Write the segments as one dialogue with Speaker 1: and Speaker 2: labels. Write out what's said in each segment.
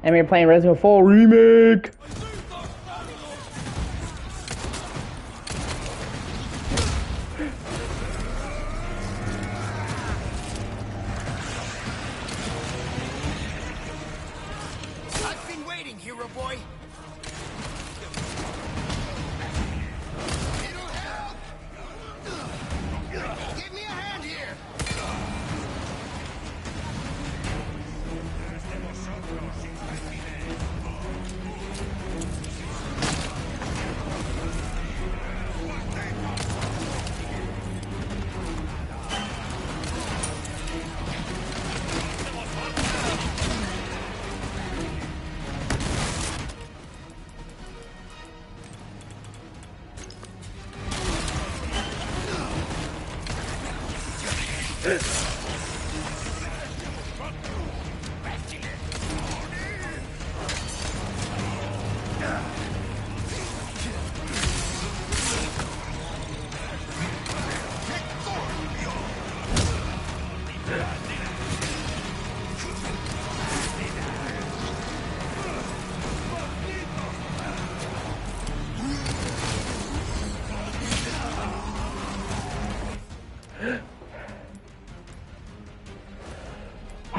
Speaker 1: And we're playing Resident Evil 4 Remake.
Speaker 2: I've been waiting, hero boy. It'll help. Give me a hand here.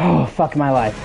Speaker 1: Oh, fuck my life.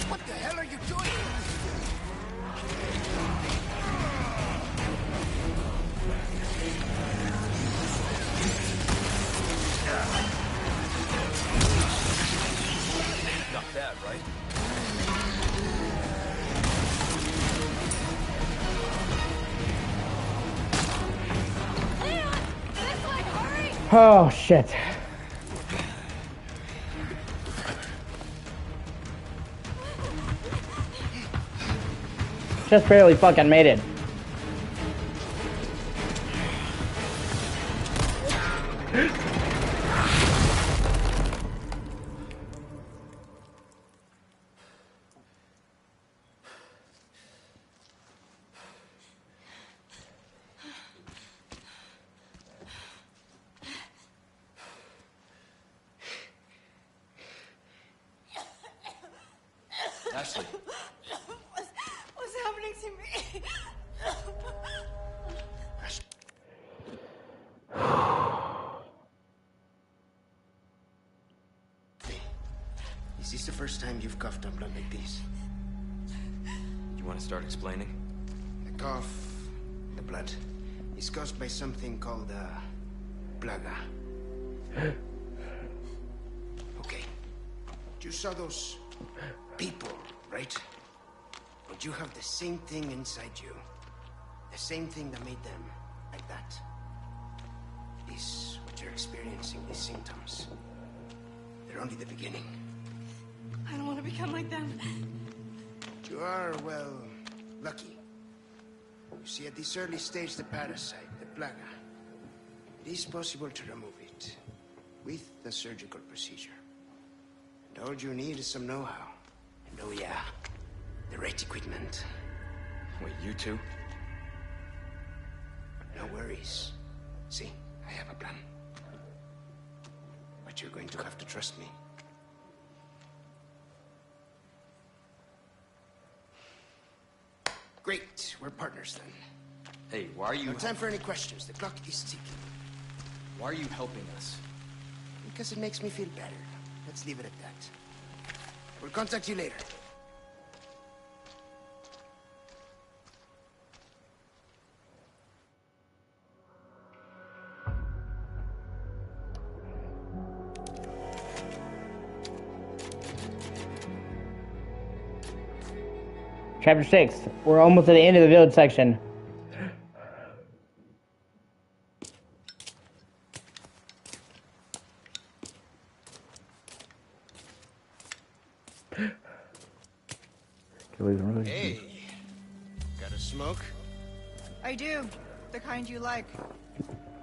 Speaker 2: What the hell are you doing?
Speaker 3: Not bad, right?
Speaker 4: Leon! This way, hurry!
Speaker 1: Oh, shit. Just barely fucking made it.
Speaker 3: Ashley.
Speaker 4: What's happening to me?
Speaker 2: Is this the first time you've coughed up blood like this?
Speaker 3: You want to start explaining?
Speaker 2: The cough, the blood, is caused by something called plaga. Okay. You saw those people, right? But you have the same thing inside you. The same thing that made them like that. It is what you're experiencing, these symptoms. They're only the beginning.
Speaker 4: I don't want to become like them.
Speaker 2: You are, well, lucky. You see, at this early stage, the parasite, the plaga, it is possible to remove it with a surgical procedure. And all you need is some know-how. And oh yeah, the right equipment.
Speaker 3: Wait, you two?
Speaker 2: No worries. See, I have a plan. But you're going to have to trust me. Great, we're partners then.
Speaker 3: Hey, why are you...
Speaker 2: No time for any questions. The clock is ticking.
Speaker 3: Why are you helping us?
Speaker 2: Because it makes me feel better. Let's leave it at that. We'll contact you later.
Speaker 1: Chapter 6. We're almost at the end of the village section.
Speaker 2: Hey, got a smoke?
Speaker 5: I do. The kind you like.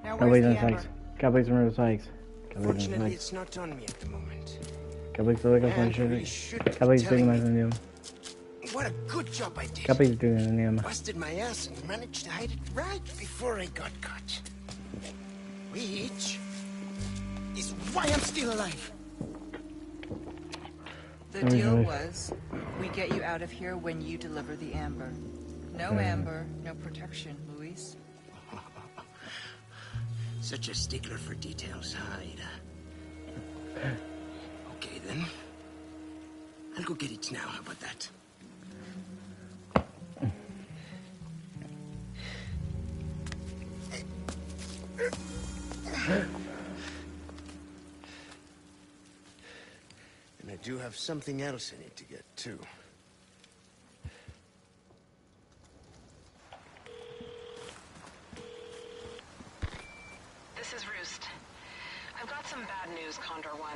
Speaker 5: Now
Speaker 1: Can't
Speaker 5: where's
Speaker 1: believe
Speaker 5: the
Speaker 1: those
Speaker 5: amber?
Speaker 1: hikes. Can't believe some of those hikes.
Speaker 2: Fortunately, it's not on me at the moment.
Speaker 1: Can't believe so like
Speaker 2: And I
Speaker 1: I
Speaker 2: really
Speaker 1: should.
Speaker 2: should
Speaker 1: Can't believe he's doing
Speaker 2: telling
Speaker 1: my name.
Speaker 2: What a good job I did.
Speaker 1: Can't believe he's doing the name.
Speaker 2: Busted my ass and managed to hide it right before I got caught. Which is why I'm still alive.
Speaker 5: The deal was, we get you out of here when you deliver the amber. No amber, no protection, Luis.
Speaker 2: Such a stickler for details, Ida. Okay, then. I'll go get it now. How about that? And I do have something else I need to get, too.
Speaker 6: This is Roost. I've got some bad news, Condor One.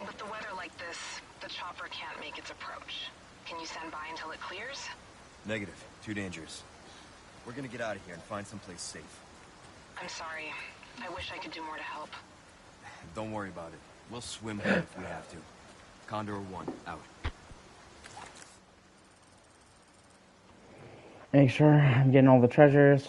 Speaker 6: With the weather like this, the chopper can't make its approach. Can you stand by until it clears?
Speaker 3: Negative. Too dangerous. We're gonna get out of here and find someplace safe.
Speaker 6: I'm sorry. I wish I could do more to help.
Speaker 3: Don't worry about it. We'll swim home if we have to. Condor 1, out.
Speaker 1: Make sure I'm getting all the treasures.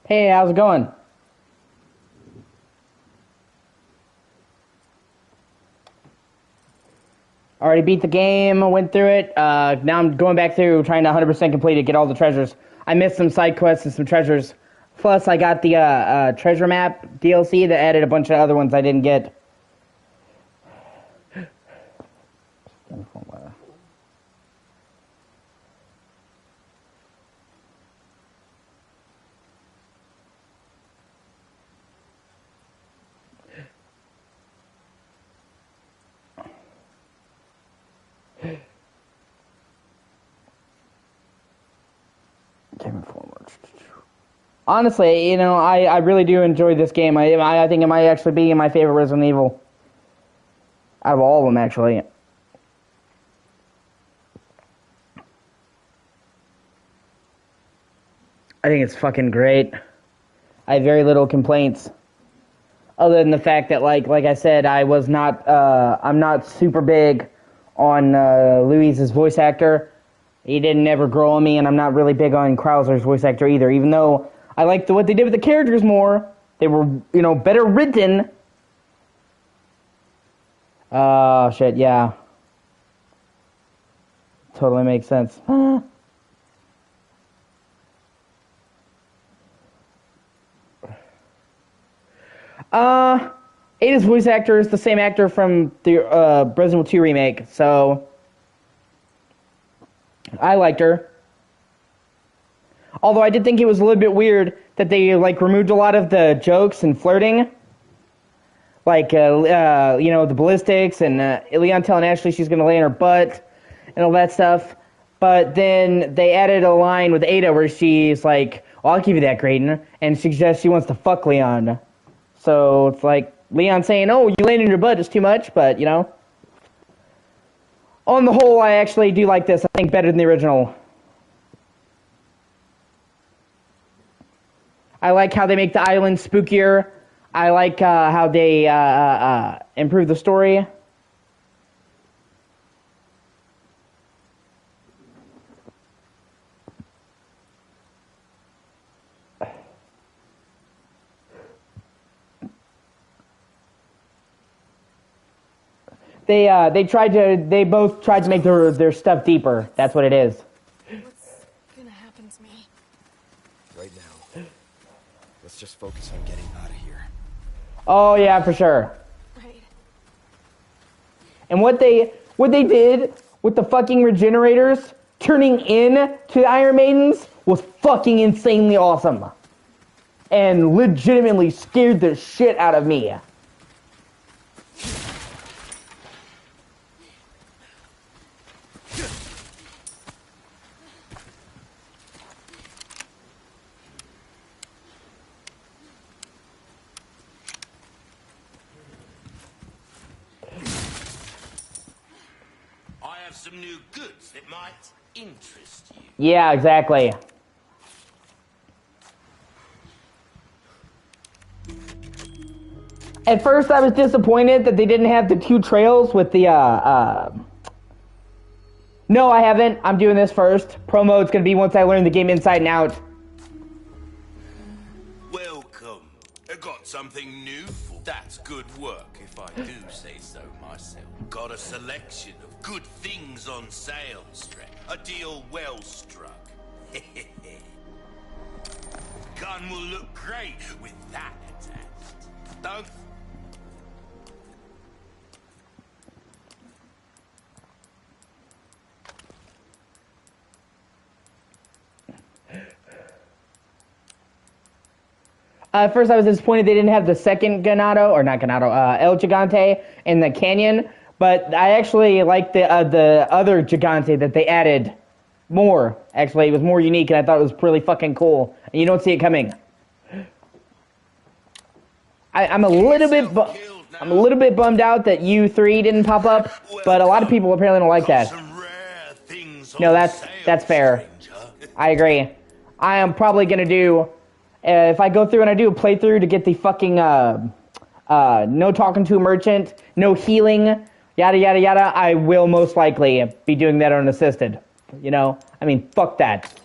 Speaker 1: Hey, how's it going? Already beat the game, went through it. Now I'm going back through, trying to 100% complete it, get all the treasures. I missed some side quests and some treasures. Plus, I got the treasure map DLC that added a bunch of other ones I didn't get. Honestly, you know, I really do enjoy this game. I think it might actually be my favorite Resident Evil. Out of all of them, actually. I think it's fucking great. I have very little complaints. Other than the fact that, like I said, I'm not super big on Luis's voice actor. He didn't ever grow on me, and I'm not really big on Krauser's voice actor either, even though I liked what they did with the characters more. They were, you know, better written. Oh, shit, yeah. Totally makes sense. Ada's voice actor is the same actor from the Resident Evil 2 remake, so I liked her. Although I did think it was a little bit weird that they like removed a lot of the jokes and flirting, like you know, the ballistics and Leon telling Ashley she's gonna lay in her butt and all that stuff. But then they added a line with Ada where she's like, "Well, I'll give you that, Graydon," and suggests she wants to fuck Leon. So it's like Leon saying, "Oh, you laying in your butt is too much," but you know. On the whole, I actually do like this. I think better than the original. I like how they make the island spookier. I like how they improve the story. They both tried to make their stuff deeper. That's what it is.
Speaker 4: What's gonna happen to me?
Speaker 3: Right now, let's just focus on getting out of here.
Speaker 1: Oh yeah, for sure.
Speaker 4: Right.
Speaker 1: And what they did with the fucking regenerators turning in to Iron Maidens was fucking insanely awesome. And legitimately scared the shit out of me.
Speaker 7: I have some new goods that might interest you.
Speaker 1: Yeah, exactly. At first, I was disappointed that they didn't have the 2 trails with the, No, I haven't. I'm doing this first. Pro mode's gonna be once I learn the game inside and out.
Speaker 7: Welcome. I got something new for. That's good work, if I do say so myself. Got a selection of good things on sale, Stretch. A deal well struck. Gun will look great with that attached. Don't.
Speaker 1: At first, I was disappointed they didn't have the second Ganado, or not Ganado, El Gigante in the canyon. But I actually like the other Gigante that they added more. Actually, it was more unique, and I thought it was really fucking cool. And you don't see it coming. I'm a little bit bummed out that U3 didn't pop up, but a lot of people apparently don't like that. No, that's fair. I agree. I am probably gonna do. If I go through and I do a playthrough to get the fucking, no talking to a merchant, no healing, yada, yada, yada, I will most likely be doing that unassisted. You know? I mean, fuck that.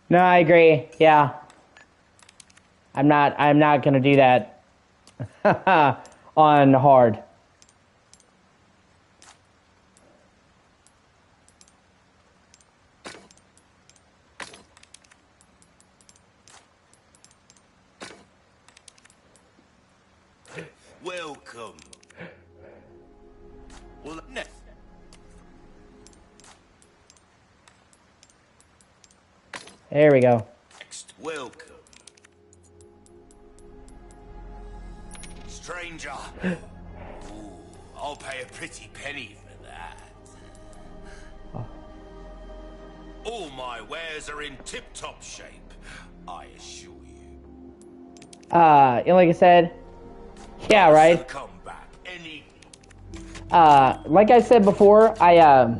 Speaker 1: No, I agree. Yeah. I'm not gonna do that. On hard.
Speaker 7: Welcome. Well, next.
Speaker 1: There we go.
Speaker 7: Welcome. Stranger. Ooh, I'll pay a pretty penny for that. All my wares are in tip-top shape, I assure you.
Speaker 1: Like I said, yeah, right.
Speaker 7: Come back any.
Speaker 1: Like I said before, I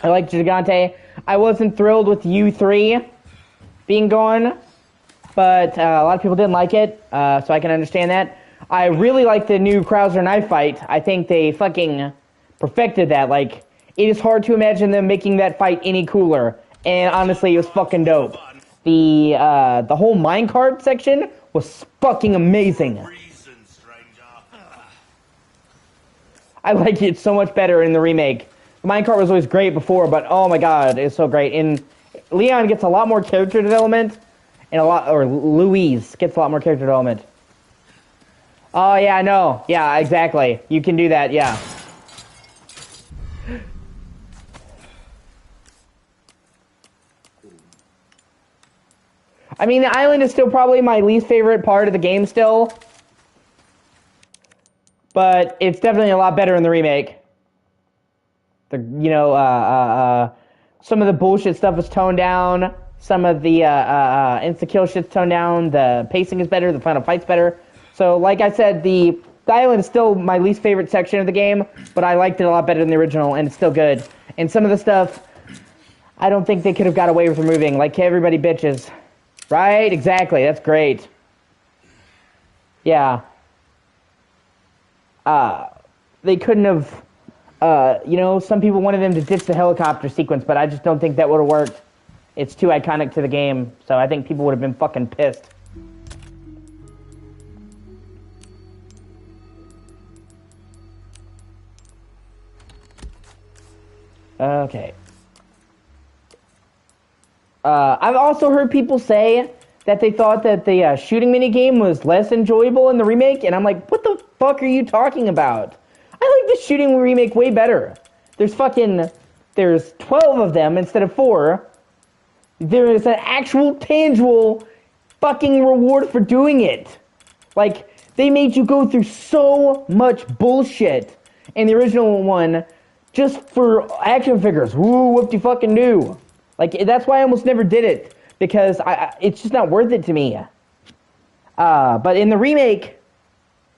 Speaker 1: like Gigante. I wasn't thrilled with U3 being gone, but a lot of people didn't like it, so I can understand that. I really like the new Krauser knife fight. I think they fucking perfected that. Like, it is hard to imagine them making that fight any cooler, and honestly, it was fucking dope. The whole minecart section was fucking amazing. I like it so much better in the remake. The minecart was always great before, but oh my god, it's so great. And Leon gets a lot more character development, and Louise gets a lot more character development. Oh yeah, no, yeah, exactly. You can do that, yeah. I mean, the island is still probably my least favorite part of the game still. But it's definitely a lot better in the remake. Some of the bullshit stuff is toned down. Some of the insta-kill shit's toned down. The pacing is better. The final fight's better. So, like I said, the island is still my least favorite section of the game, but I liked it a lot better than the original, and it's still good. And some of the stuff, I don't think they could have got away with removing, like everybody bitches. Right? Exactly. That's great. Yeah. They couldn't have You know, some people wanted them to ditch the helicopter sequence, but I just don't think that would have worked. It's too iconic to the game, so I think people would have been fucking pissed. Okay. I've also heard people say that they thought that the shooting minigame was less enjoyable in the remake, and I'm like, what the fuck are you talking about? I like the shooting remake way better. There's 12 of them instead of 4. There is an actual tangible fucking reward for doing it. Like, they made you go through so much bullshit in the original one just for action figures. Woo, whoop-de-fucking-do. Like, that's why I almost never did it, because it's just not worth it to me. But in the remake,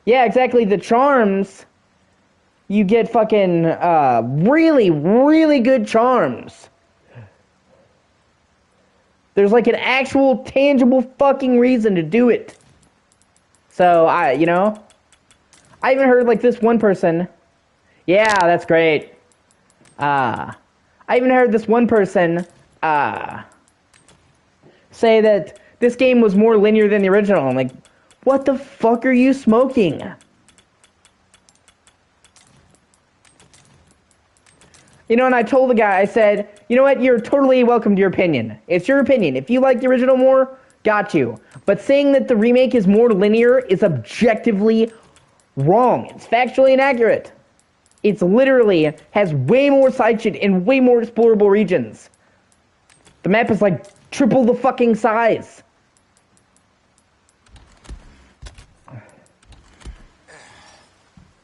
Speaker 1: yeah, exactly, the charms, you get fucking really, really good charms. There's like an actual, tangible fucking reason to do it. So, I even heard like this one person, yeah, that's great. I even heard this one person say that this game was more linear than the original. I'm like, what the fuck are you smoking? You know, and I told the guy, I said, you know what, you're totally welcome to your opinion. It's your opinion. If you like the original more, got you. But saying that the remake is more linear is objectively wrong. It's factually inaccurate. It's literally has way more side shit and way more explorable regions. The map is like triple the fucking size.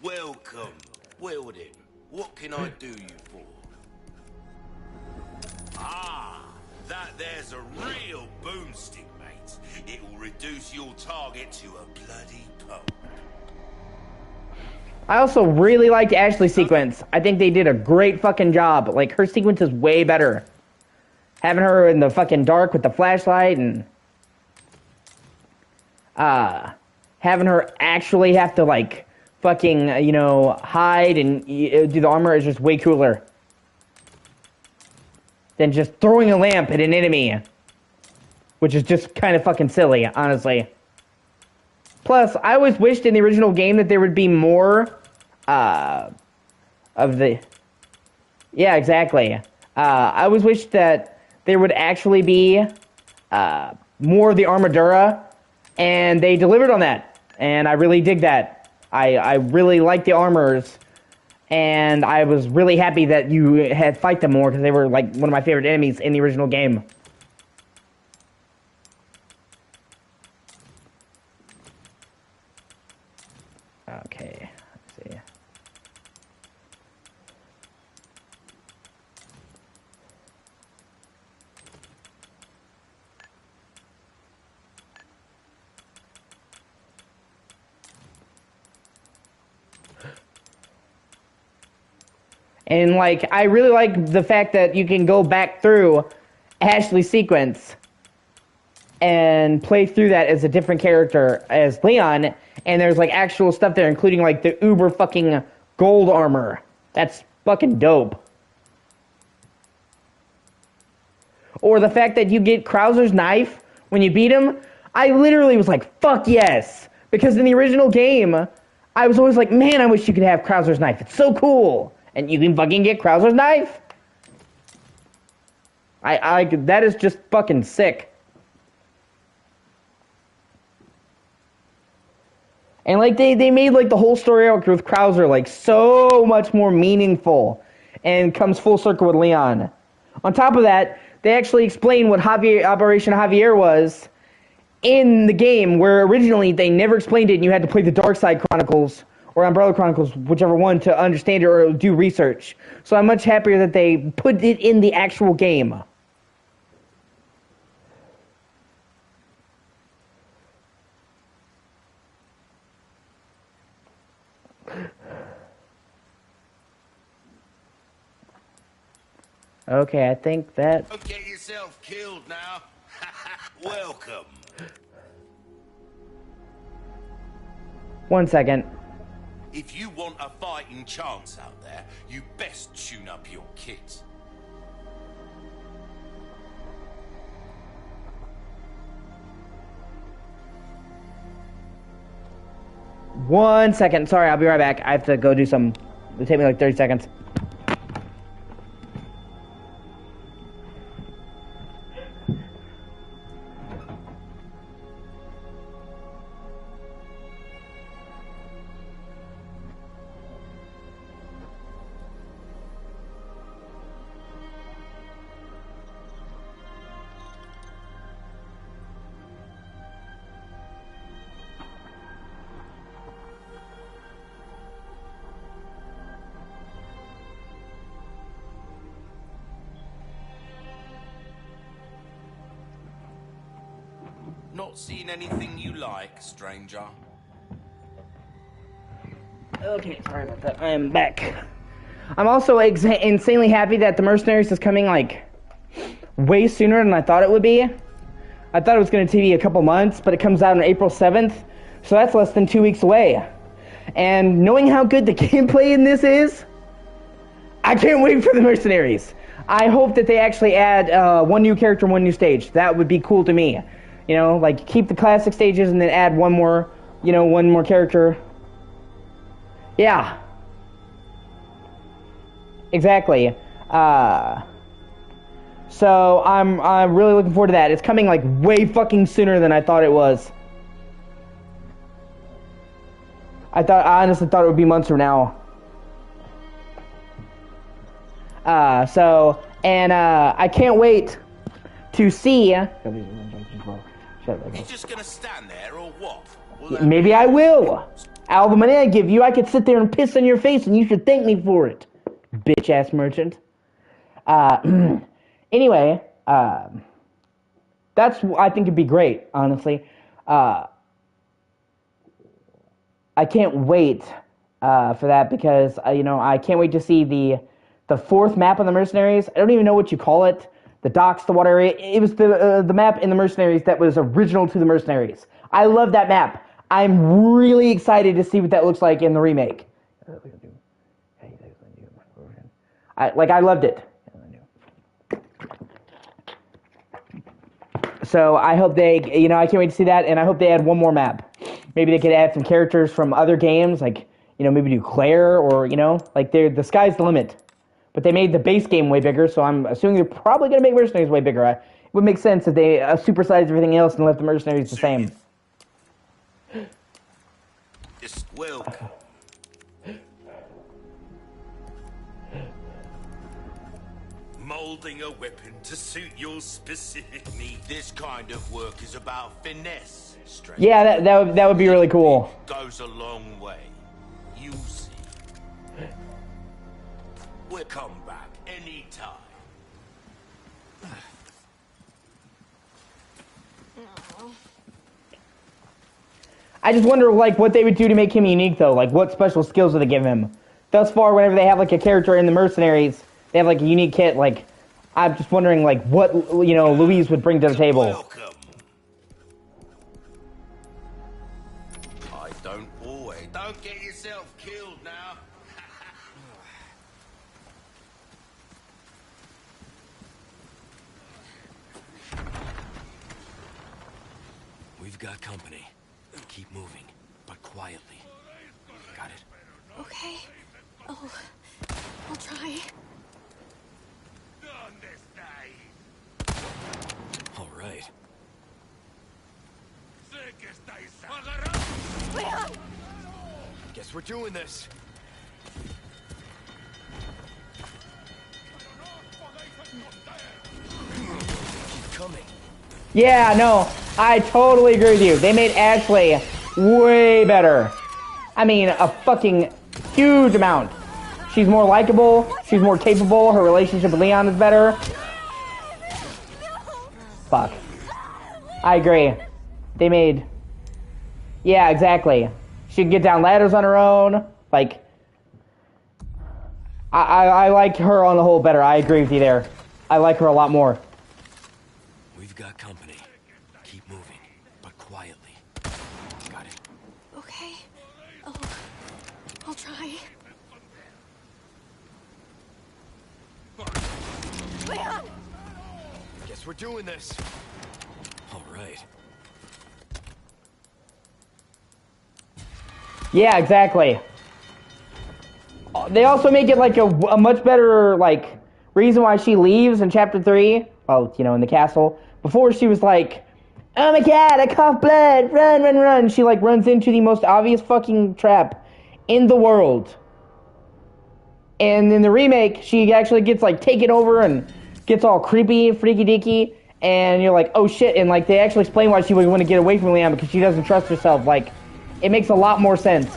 Speaker 7: Welcome. Well then, what can I do you for? Ah, that there's a real boomstick, mate. It will reduce your target to a bloody pulp.
Speaker 1: I also really liked Ashley's sequence. I think they did a great fucking job. Like, her sequence is way better. Having her in the fucking dark with the flashlight and having her actually have to, like, fucking, hide and do the armor is just way cooler than just throwing a lamp at an enemy, which is just kind of fucking silly, honestly. Plus, I always wished in the original game that there would be more of the... Yeah, exactly. I always wished that there would actually be more of the Armadura, and they delivered on that. And I really dig that. I really like the armors, and I was really happy that you had fight them more, because they were like one of my favorite enemies in the original game. Okay, let's see. And, like, I really like the fact that you can go back through Ashley's sequence and play through that as a different character as Leon, and there's, like, actual stuff there, including, like, the uber fucking gold armor. That's fucking dope. Or the fact that you get Krauser's knife when you beat him, I literally was like, fuck yes! Because in the original game, I was always like, man, I wish you could have Krauser's knife. It's so cool! And you can fucking get Krauser's knife! That is just fucking sick. And, like, they made, like, the whole story arc with Krauser, like, so much more meaningful. And comes full circle with Leon. On top of that, they actually explain what Operation Javier was in the game, where originally they never explained it and you had to play the Dark Side Chronicles or Umbrella Chronicles, whichever one, to understand it or do research. So I'm much happier that they put it in the actual game. Okay, I think that...
Speaker 7: Don't get yourself killed now. Welcome.
Speaker 1: One second.
Speaker 7: If you want a fighting chance out there, you best tune up your kit.
Speaker 1: One second. Sorry, I'll be right back. I have to go do some. It'll take me like 30 seconds.
Speaker 7: Not seeing anything you like, stranger?
Speaker 1: Okay, sorry about that. I am back. I'm also insanely happy that The Mercenaries is coming, like, way sooner than I thought it would be. I thought it was going to be a couple months, but it comes out on April 7th, so that's less than 2 weeks away. And knowing how good the gameplay in this is, I can't wait for The Mercenaries. I hope that they actually add one new character and one new stage. That would be cool to me. You know, like, keep the classic stages and then add one more, you know, one more character. Yeah. Exactly. So I'm really looking forward to that. It's coming, like, way fucking sooner than I thought it was. I honestly thought it would be months from now. I can't wait to see...
Speaker 7: You just gonna stand there or what?
Speaker 1: Maybe I will. All the money I give you, I could sit there and piss on your face, and you should thank me for it, bitch ass merchant. Anyway, that's I think it'd be great. Honestly, I can't wait for that because I can't wait to see the fourth map of the Mercenaries. I don't even know what you call it. The docks, the water area. It was the map in the Mercenaries that was original to the Mercenaries. I love that map. I'm really excited to see what that looks like in the remake. I loved it. So I hope I can't wait to see that, and I hope they add one more map. Maybe they could add some characters from other games, like, maybe do Claire, or, like, the sky's the limit. But they made the base game way bigger, so I'm assuming they're probably going to make Mercenaries way bigger. It would make sense if they supersized everything else and left the Mercenaries the same.
Speaker 7: Just welcome. Molding a weapon to suit your specific need. This kind of work is about finesse, stranger.
Speaker 1: Yeah, that would be really cool.
Speaker 7: It goes a long way. You see. We'll come back anytime.
Speaker 1: I just wonder, like, what they would do to make him unique, though. Like, what special skills would they give him? Thus far, whenever they have, like, a character in the Mercenaries, they have, like, a unique kit. Like, I'm just wondering, like, what, Louise would bring to the table.
Speaker 7: Welcome. Don't get yourself killed now.
Speaker 3: We've got company. Keep moving, but quietly. Got it?
Speaker 4: Okay. I'll try.
Speaker 3: All right.
Speaker 4: Leon!
Speaker 3: Guess we're doing this. Keep coming.
Speaker 1: Yeah, no, I totally agree with you. They made Ashley way better. I mean, a fucking huge amount. She's more likable. She's more capable. Her relationship with Leon is better. Fuck. I agree. They made... Yeah, exactly. She can get down ladders on her own. Like... I like her on the whole better. I agree with you there. I like her a lot more.
Speaker 3: We've got company. Keep moving, but quietly. Got it?
Speaker 4: Okay. I'll try. Leon!
Speaker 3: Guess we're doing this. All right.
Speaker 1: Yeah, exactly. They also make it like a much better like reason why she leaves in chapter 3. Well, you know, in the castle. Before she was like, "Oh my god, I cough blood! Run, run, run!" She like runs into the most obvious fucking trap in the world. And in the remake, she actually gets like taken over and gets all creepy, freaky deaky, and you're like, oh shit! And like they actually explain why she would want to get away from Leon because she doesn't trust herself. Like, it makes a lot more sense.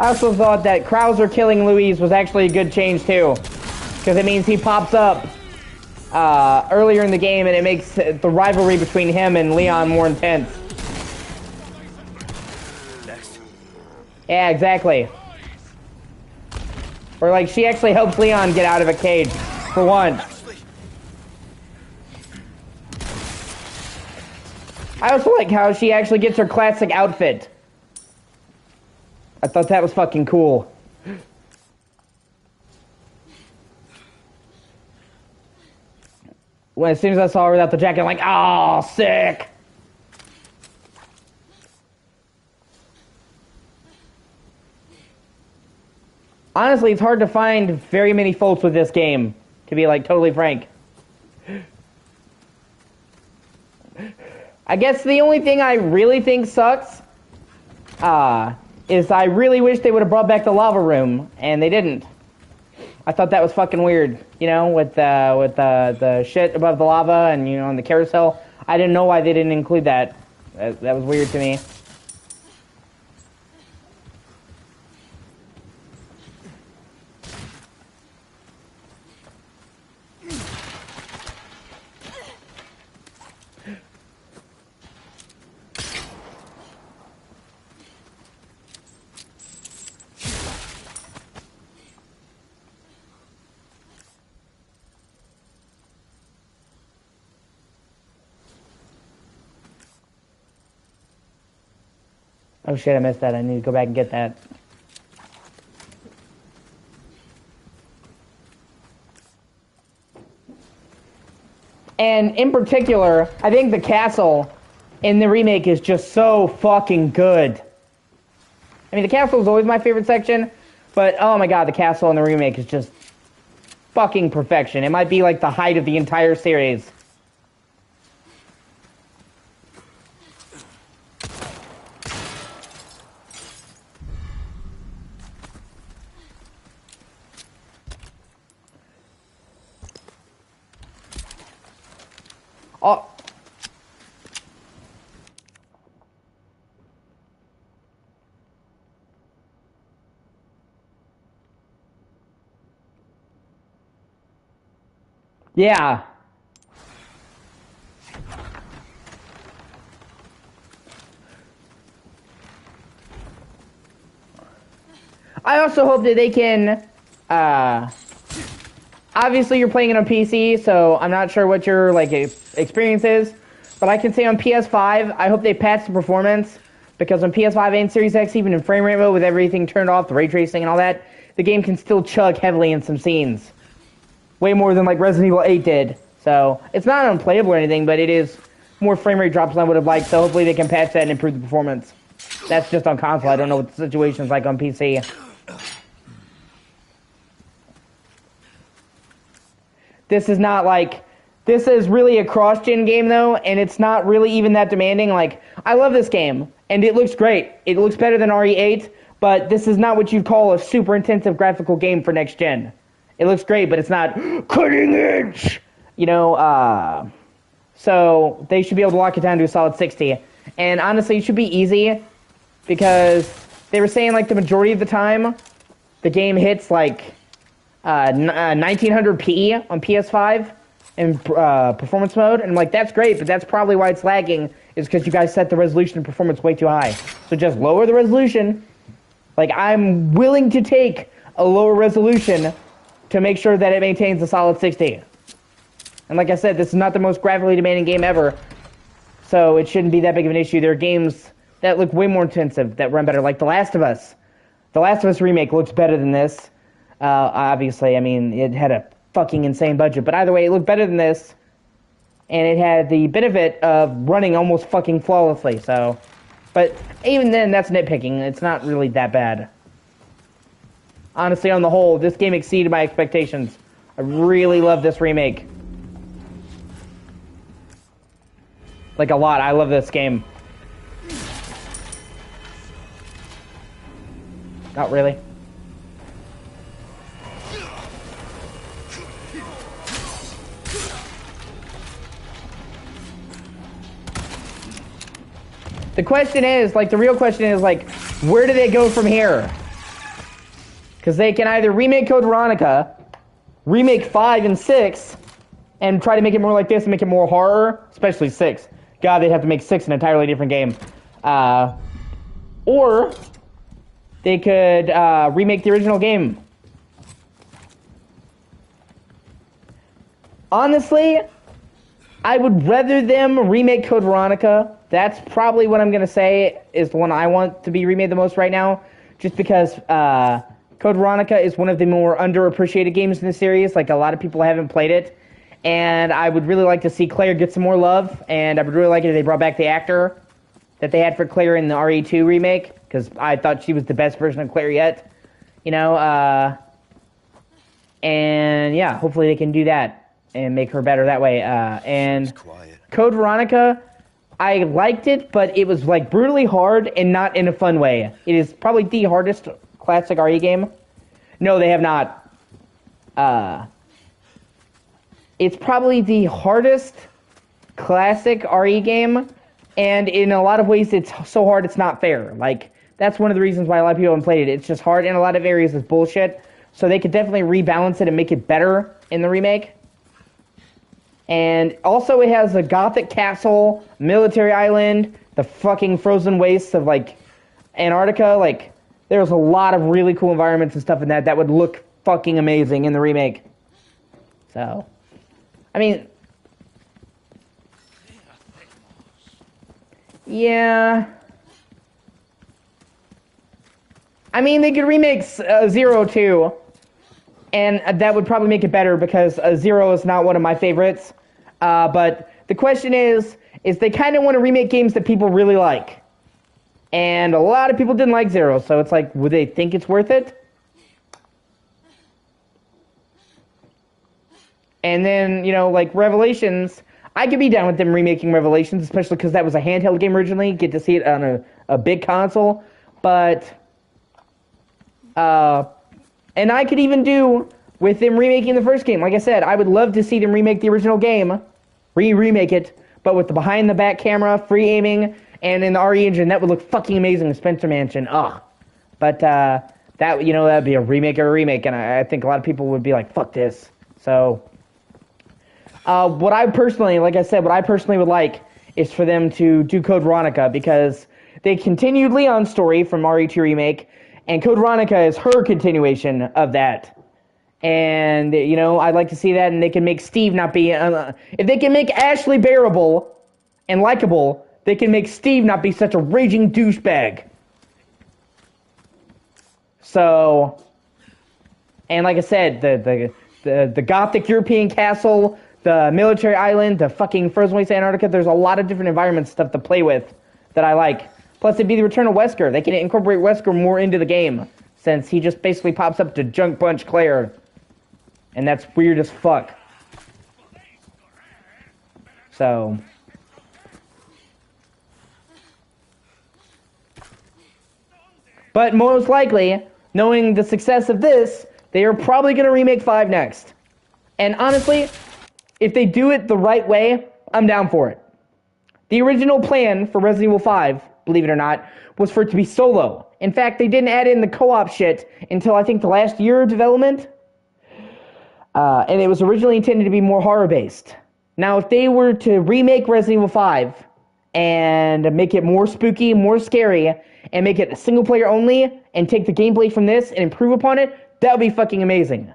Speaker 1: I also thought that Krauser killing Louise was actually a good change too, because it means he pops up earlier in the game, and it makes the rivalry between him and Leon more intense.
Speaker 3: Next.
Speaker 1: Yeah, exactly. Or like she actually helps Leon get out of a cage for once. I also like how she actually gets her classic outfit. I thought that was fucking cool. When as soon as I saw her without the jacket, I'm like, oh, sick. Honestly, it's hard to find very many faults with this game, to be like totally frank. I guess the only thing I really think sucks is I really wish they would have brought back the lava room, and they didn't. I thought that was fucking weird, you know, with the shit above the lava and, you know, on the carousel. I didn't know why they didn't include that. That was weird to me. Oh shit, I missed that. I need to go back and get that. And in particular, I think the castle in the remake is just so fucking good. I mean, the castle is always my favorite section, but oh my god, the castle in the remake is just fucking perfection. It might be like the height of the entire series. Oh. Yeah. I also hope that they can, obviously you're playing it on PC, so I'm not sure what your, like, experience is, but I can say on PS5, I hope they patch the performance, because on PS5 and Series X, even in frame rate mode with everything turned off, the ray tracing and all that, the game can still chug heavily in some scenes. Way more than, like, Resident Evil 8 did. So, it's not unplayable or anything, but it is more frame rate drops than I would have liked, so hopefully they can patch that and improve the performance. That's just on console. I don't know what the situation's like on PC. This is not like... This is really a cross-gen game, though, and it's not really even that demanding. Like, I love this game, and it looks great. It looks better than RE8, but this is not what you'd call a super intensive graphical game for next gen. It looks great, but it's not cutting edge, you know. So they should be able to lock it down to a solid 60. And honestly, it should be easy because they were saying like the majority of the time, the game hits like 1900p on PS5 in performance mode, and I'm like, that's great, but that's probably why it's lagging, is because you guys set the resolution and performance way too high. So just lower the resolution. Like, I'm willing to take a lower resolution to make sure that it maintains a solid 60. And like I said, this is not the most graphically demanding game ever. so it shouldn't be that big of an issue. There are games that look way more intensive, that run better, like The Last of Us. The Last of Us remake looks better than this. Obviously, I mean, it had a fucking insane budget, but either way, it looked better than this, and it had the benefit of running almost fucking flawlessly, so... But even then, that's nitpicking. It's not really that bad. Honestly, on the whole, this game exceeded my expectations. I really love this remake. Like, a lot. I love this game. Not really. The question is, like, the real question is, like, where do they go from here? Because they can either remake Code Veronica, remake 5 and 6, and try to make it more like this and make it more horror, especially 6. God, they'd have to make 6 an entirely different game. Or they could remake the original game. Honestly, I would rather them remake Code Veronica. That's probably what I'm going to say is the one I want to be remade the most right now. Just because Code Veronica is one of the more underappreciated games in the series. Like, a lot of people haven't played it. And I would really like to see Claire get some more love. And I would really like it if they brought back the actor that they had for Claire in the RE2 remake. Because I thought she was the best version of Claire yet. You know, and yeah, hopefully they can do that and make her better that way. And Code Veronica, I liked it, but it was like brutally hard and not in a fun way. It is probably the hardest classic RE game. No, they have not. It's probably the hardest classic RE game, and in a lot of ways it's so hard it's not fair. Like, that's one of the reasons why a lot of people haven't played it. It's just hard in a lot of areas, it's bullshit. So they could definitely rebalance it and make it better in the remake. And also it has a gothic castle, military island, the fucking frozen wastes of, like, Antarctica. Like, there's a lot of really cool environments and stuff in that would look fucking amazing in the remake. So, I mean, yeah. I mean, they could remake Zero too, and that would probably make it better because Zero is not one of my favorites. But the question is they kind of want to remake games that people really like. And a lot of people didn't like Zero, so it's like, would they think it's worth it? And then, you know, like Revelations, I could be down with them remaking Revelations, especially because that was a handheld game originally. Get to see it on a big console. But, and I could even do with them remaking the first game. Like I said, I would love to see them remake the original game, remake it, but with the behind-the-back camera, free aiming, and in the RE engine. That would look fucking amazing in Spencer Mansion. Ugh. But, that, you know, that'd be a remake of a remake, and I think a lot of people would be like, fuck this. So, what I personally would like is for them to do Code Veronica, because they continued Leon's story from RE2 Remake, and Code Veronica is her continuation of that. And, you know, I'd like to see that, and they can make Steve not be... if they can make Ashley bearable and likable, they can make Steve not be such a raging douchebag. So, and like I said, the gothic European castle, the military island, the fucking frozen waste Antarctica, there's a lot of different environment stuff to play with that I like. Plus, it'd be the return of Wesker. They can incorporate Wesker more into the game, since he just basically pops up to junk punch Claire. And that's weird as fuck. So, but most likely, knowing the success of this, they are probably going to remake 5 next. And honestly, if they do it the right way, I'm down for it. The original plan for Resident Evil 5, believe it or not, was for it to be solo. In fact, they didn't add in the co-op shit until I think the last year of development. And it was originally intended to be more horror-based. Now, if they were to remake Resident Evil 5 and make it more spooky, more scary, and make it single-player only, and take the gameplay from this and improve upon it, that would be fucking amazing.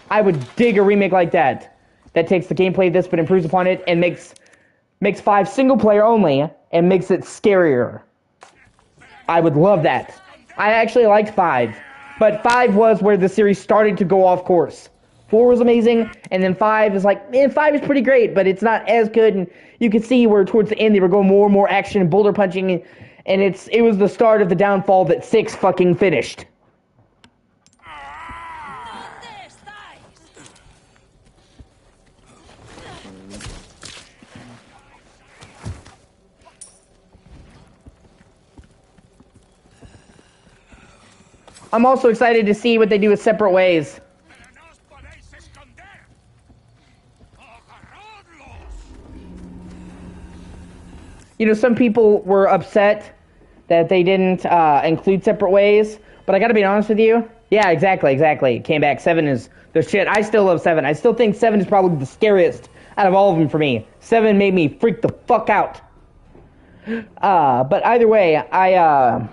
Speaker 1: I would dig a remake like that. That takes the gameplay of this but improves upon it and makes makes 5 single player only, and makes it scarier. I would love that. I actually liked 5, but 5 was where the series started to go off course. 4 was amazing, and then 5 is like, man, 5 is pretty great, but it's not as good, and you could see where towards the end they were going more and more action and boulder punching, and it was the start of the downfall that 6 fucking finished. I'm also excited to see what they do with Separate Ways. You know, some people were upset that they didn't include Separate Ways, but I gotta be honest with you. Yeah, exactly. It came back. 7 is the shit. I still love 7. I still think 7 is probably the scariest out of all of them for me. 7 made me freak the fuck out. But either way, I'm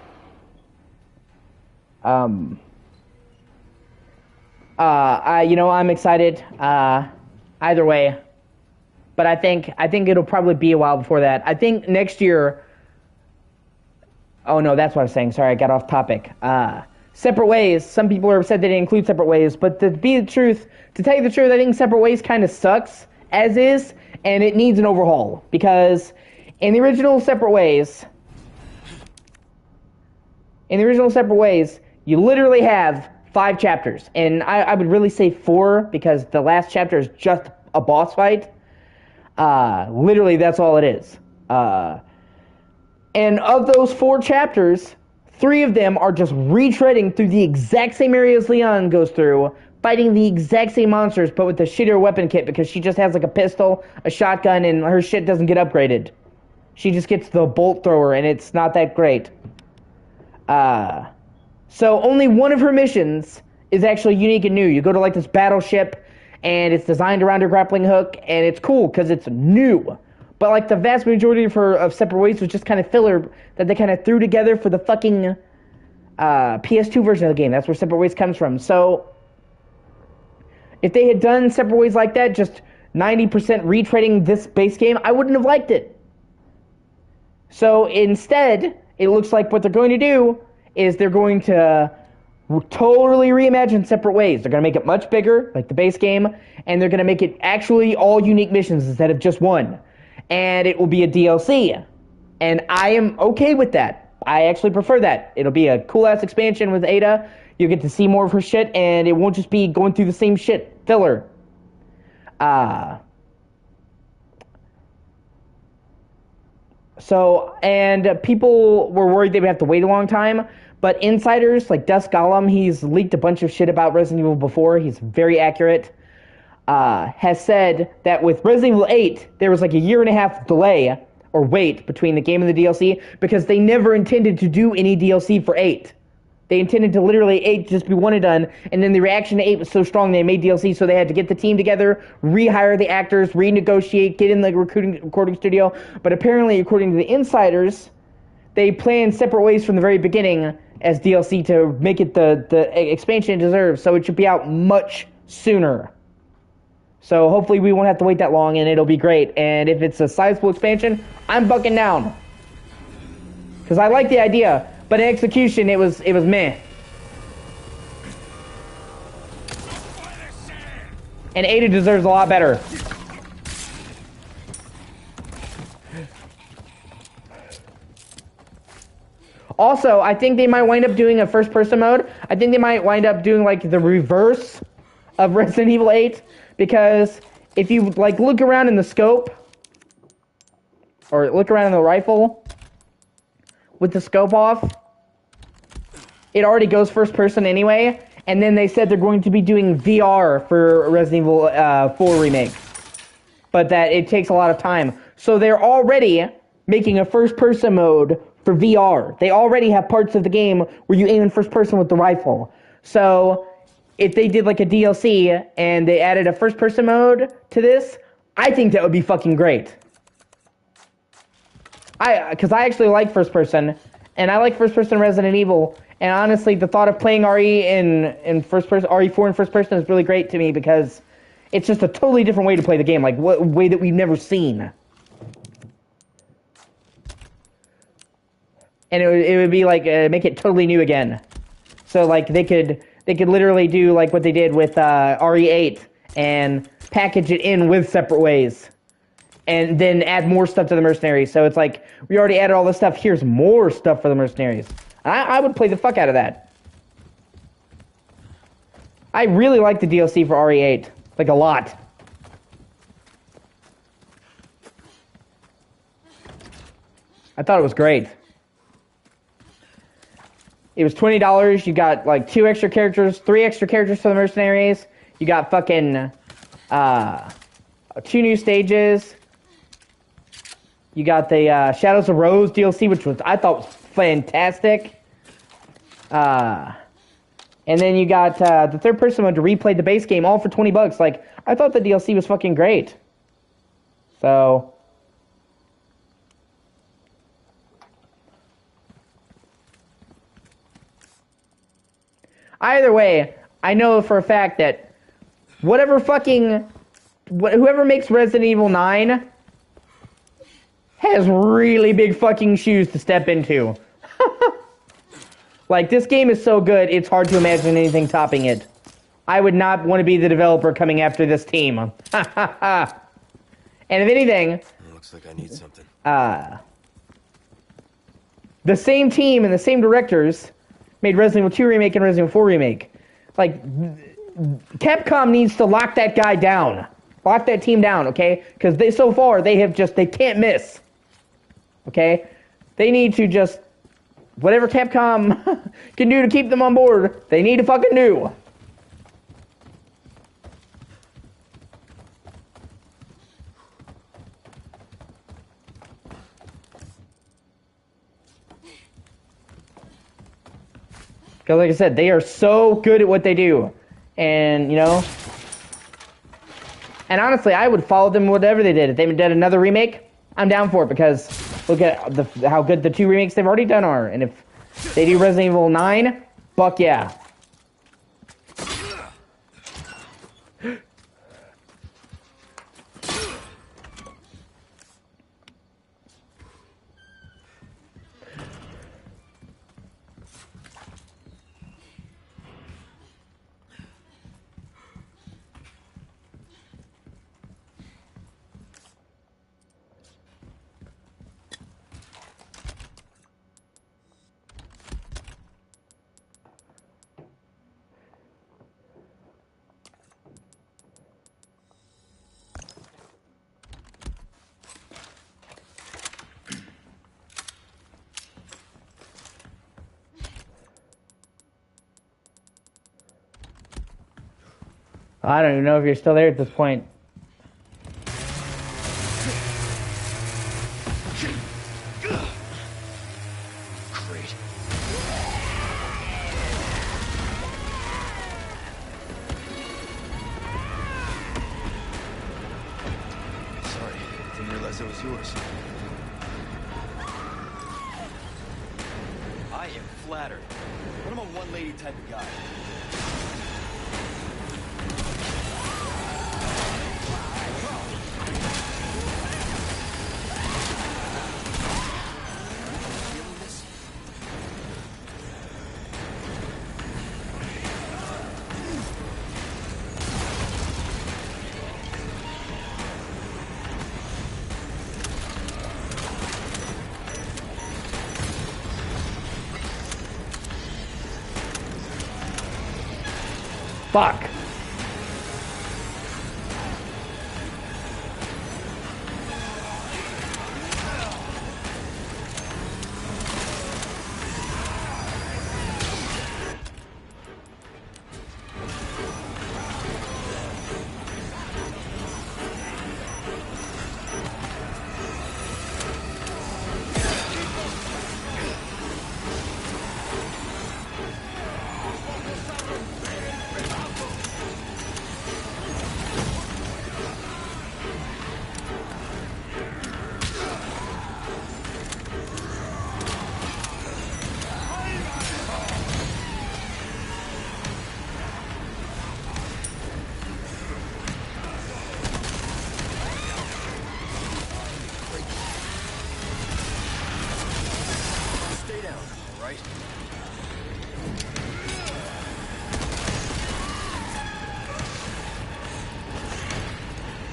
Speaker 1: excited, either way, but I think it'll probably be a while before that. I think next year, oh no, that's what I was saying, sorry, I got off topic. Separate Ways, some people are upset they didn't include Separate Ways, but to tell you the truth, I think Separate Ways kind of sucks, as is, and it needs an overhaul, because in the original Separate Ways, you literally have 5 chapters, and I would really say 4, because the last chapter is just a boss fight. Literally, that's all it is. And of those 4 chapters, 3 of them are just retreading through the exact same areas Leon goes through, fighting the exact same monsters, but with a shittier weapon kit, because she just has like a pistol, a shotgun, and her shit doesn't get upgraded. She just gets the bolt thrower, and it's not that great. So only one of her missions is actually unique and new. You go to like this battleship, and it's designed around her grappling hook, and it's cool because it's new. But like the vast majority of Separate Ways was just kind of filler that they kind of threw together for the fucking PS2 version of the game. That's where Separate Ways comes from. So if they had done Separate Ways like that, just 90% retreading this base game, I wouldn't have liked it. So instead, it looks like what they're going to do is they're going to totally reimagine Separate Ways. They're going to make it much bigger, like the base game, and they're going to make it actually all unique missions instead of just one. And it will be a DLC. And I am okay with that. I actually prefer that. It'll be a cool-ass expansion with Ada. You'll get to see more of her shit, and it won't just be going through the same shit. Filler. And people were worried they would have to wait a long time, but insiders, like Dusk Golem, he's leaked a bunch of shit about Resident Evil before, he's very accurate, has said that with Resident Evil 8, there was like a 1.5 year delay, or wait, between the game and the DLC, because they never intended to do any DLC for 8. They intended to literally 8 just be one and done, and then the reaction to 8 was so strong they made DLC, so they had to get the team together, rehire the actors, renegotiate, get in the recording studio. But apparently, according to the insiders, they planned Separate Ways from the very beginning as DLC to make it the expansion it deserves, so it should be out much sooner. So hopefully we won't have to wait that long, and it'll be great. And if it's a sizable expansion, I'm bucking down. Because I like the idea. But in execution, it was meh. And Ada deserves a lot better. Also, I think they might wind up doing a first-person mode. I think they might wind up doing like the reverse of Resident Evil 8, because if you like look around in the scope, or look around in the rifle with the scope off, it already goes first person anyway, and then they said they're going to be doing VR for Resident Evil 4 Remake, but that it takes a lot of time. So they're already making a first person mode for VR. They already have parts of the game where you aim in first person with the rifle. So if they did like a DLC and they added a first person mode to this, I think that would be fucking great. Because I actually like first person, and I like first person Resident Evil, and honestly, the thought of playing RE in first person, RE4 in first person is really great to me, because it's just a totally different way to play the game, like a way that we've never seen. and it would be like make it totally new again. So like they could literally do like what they did with RE8 and package it in with Separate Ways, and then add more stuff to the mercenaries. So it's like we already added all this stuff. Here's more stuff for the mercenaries. I would play the fuck out of that. I really like the DLC for RE8, like a lot. I thought it was great. It was $20. You got like 2 extra characters, 3 extra characters for the mercenaries. You got fucking 2 new stages. You got the Shadows of Rose DLC, which I thought was fantastic. And then you got the third person mode to replay the base game, all for $20. Like, I thought the DLC was fucking great. So either way, I know for a fact that whoever makes Resident Evil 9 has really big fucking shoes to step into. Like, this game is so good, it's hard to imagine anything topping it. I would not want to be the developer coming after this team. And if anything,
Speaker 3: It looks like I need something.
Speaker 1: the same team and the same directors made Resident Evil 2 Remake and Resident Evil 4 Remake. Like, Capcom needs to lock that guy down. Lock that team down, okay? Because so far, they can't miss. Okay? They need to just, whatever Capcom can do to keep them on board, they need to fucking do. Because like I said, they are so good at what they do. And, you know, and honestly, I would follow them whatever they did. If they did another remake, I'm down for it, because look at how good the 2 remakes they've already done are. And if they do Resident Evil 9, fuck yeah. I don't even know if you're still there at this point.
Speaker 3: Great. Sorry, didn't realize it was yours. I am flattered, but I'm a one-lady type of guy.
Speaker 1: Fuck.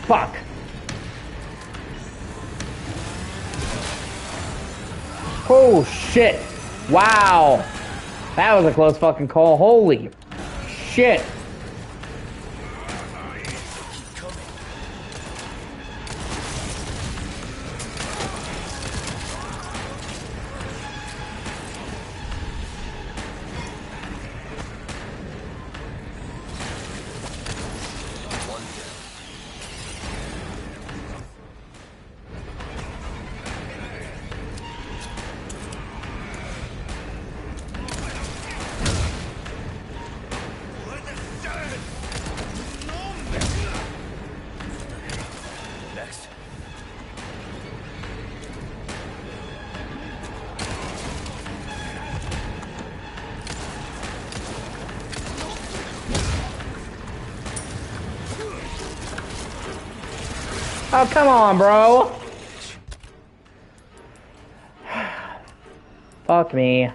Speaker 1: Fuck. Oh shit. Wow. That was a close fucking call. Holy shit.
Speaker 3: Next.
Speaker 1: Oh, come on, bro. Fuck me.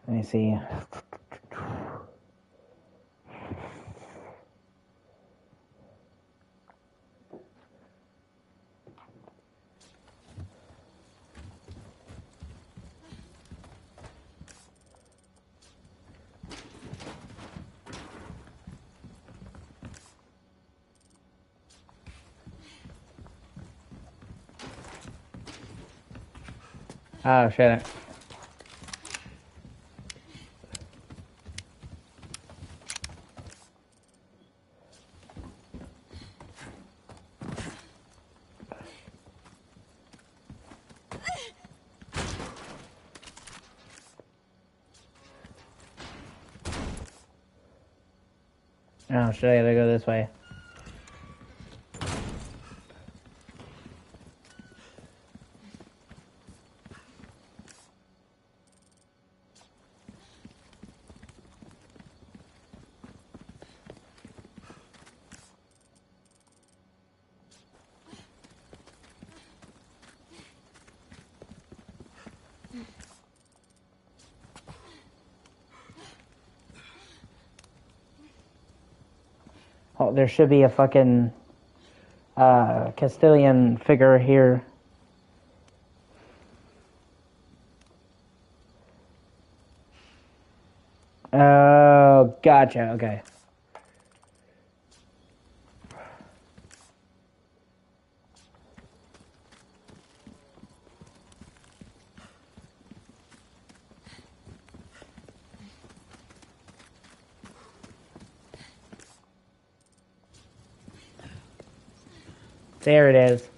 Speaker 1: Let me see. Oh, shit. Oh, shit, I gotta go this way. Oh, there should be a fucking Castilian figure here. Oh, gotcha, okay. There it is.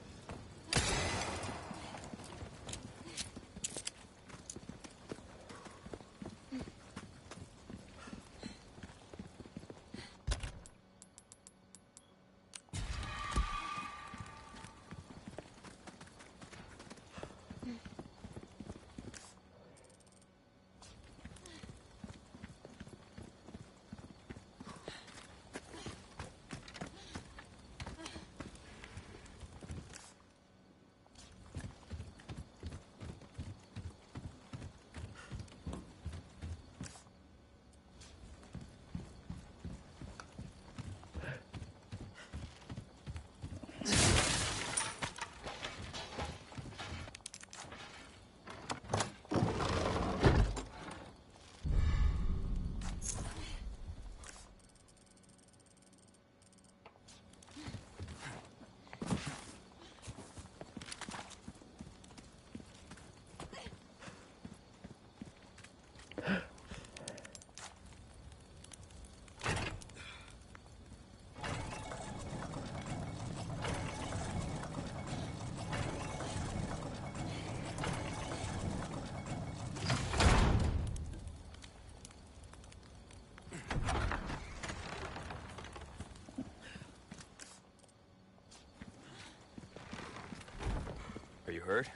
Speaker 3: hurt?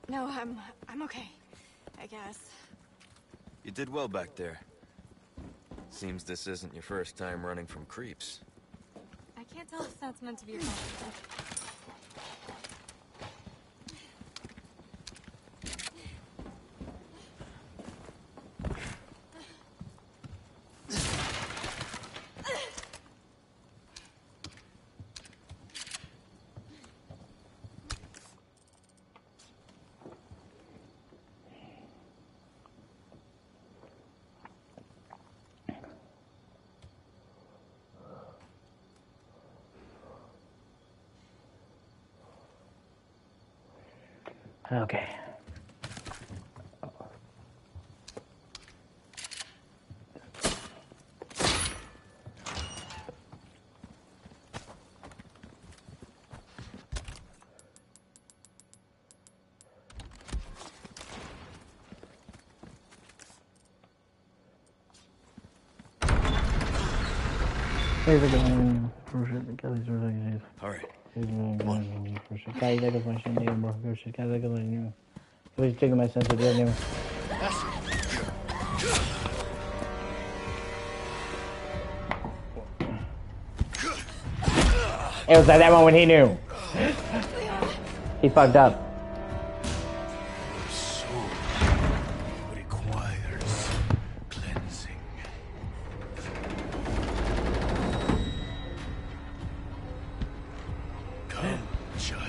Speaker 4: No, I'm okay. I guess.
Speaker 3: You did well back there. Seems this isn't your first time running from creeps.
Speaker 4: I can't tell if that's meant to be a compliment.
Speaker 1: Okay.
Speaker 3: All right.
Speaker 1: Taking my sense of the It was at that moment he knew. He fucked up.
Speaker 7: Soul requires cleansing. Come, child.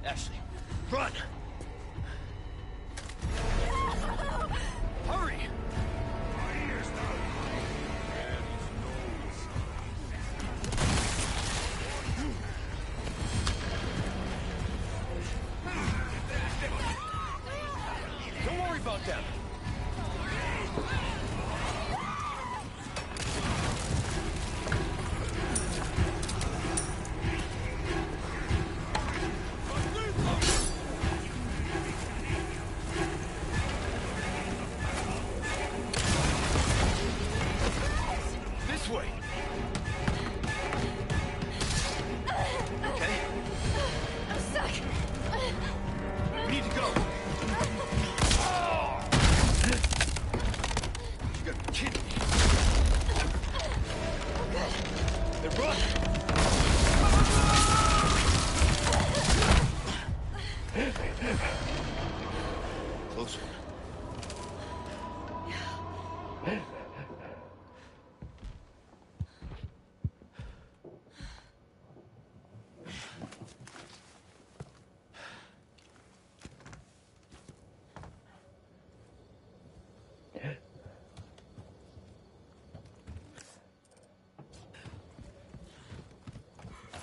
Speaker 7: Ashley, run! Hurry! Don't worry about them. This way. Okay?
Speaker 4: I'm stuck.
Speaker 7: We need to go. You gotta be kidding me. Then run! Close one.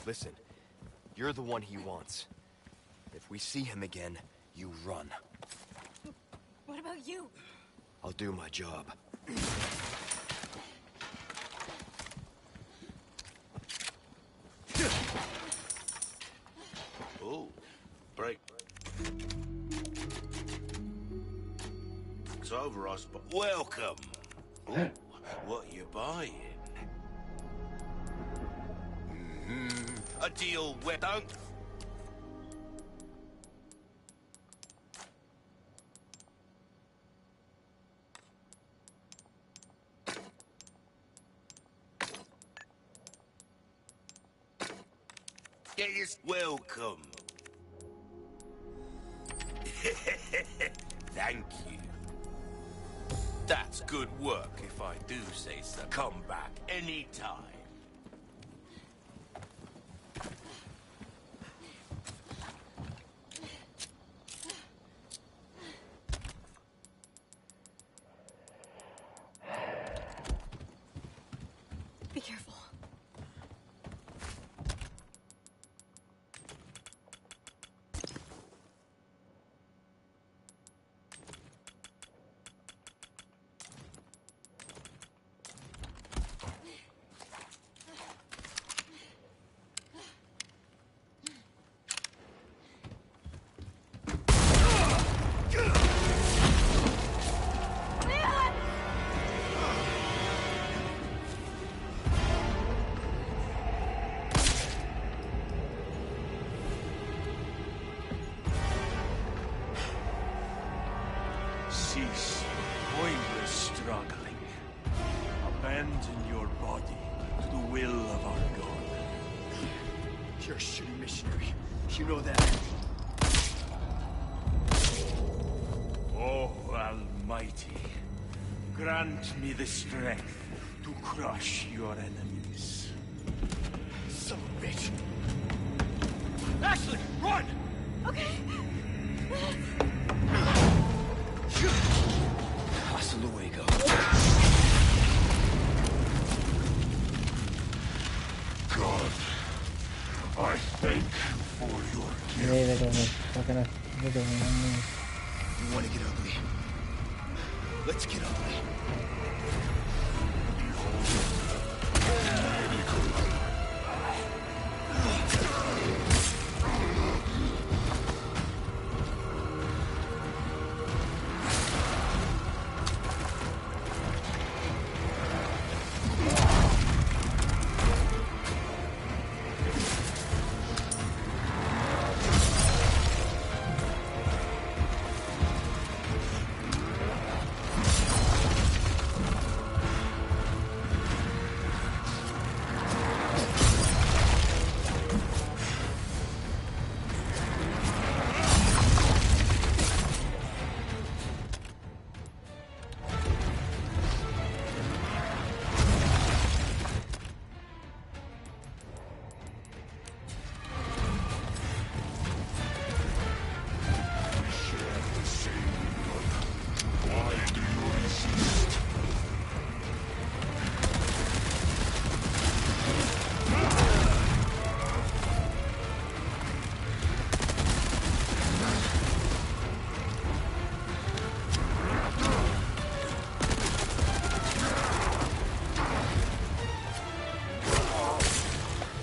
Speaker 3: Listen, you're the one he wants. If we see him again, you run.
Speaker 4: What about you?
Speaker 3: I'll do my job.
Speaker 7: Oh, break. It's over, I suppose. Welcome. Ooh, what you buying? A deal where don't. Get your welcome. Thank you. That's good work, if I do say so. Come back anytime.
Speaker 4: Be careful.
Speaker 8: Cease pointless struggling. Abandon your body to the will of our God.
Speaker 2: You're a shitty missionary. You know that.
Speaker 8: Oh, Almighty, grant me the strength to crush your enemies.
Speaker 2: Son of a bitch.
Speaker 8: Ashley, run!
Speaker 4: Okay.
Speaker 3: Hasta luego.
Speaker 8: God, I thank you for your gift.
Speaker 2: You want to get ugly? Let's get ugly.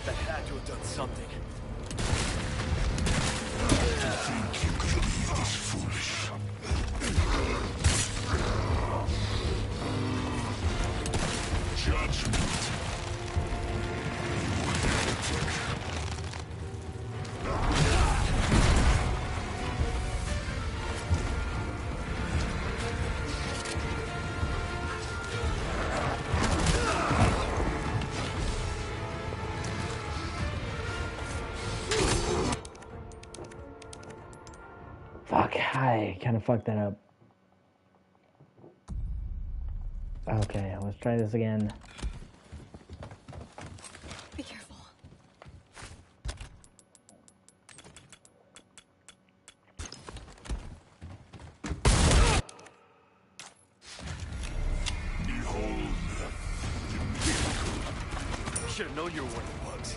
Speaker 3: That had to have done something.
Speaker 1: Fuck, I kind of fucked that up. Okay, let's try this again.
Speaker 4: Be careful.
Speaker 3: Should have known you were one of the bugs.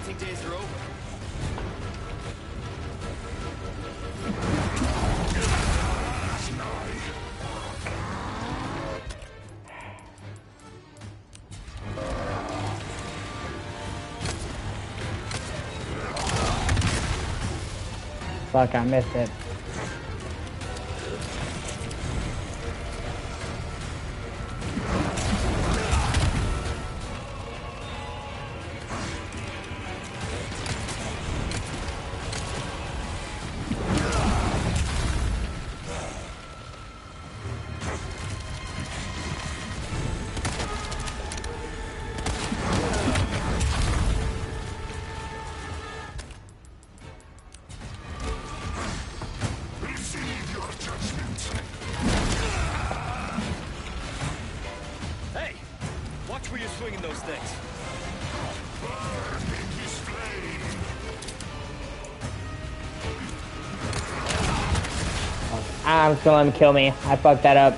Speaker 3: dancing days are over.
Speaker 1: Fuck, I missed it.
Speaker 3: Hey! Watch where you're swinging those things.
Speaker 1: I'm just gonna let him kill me. I fucked that up.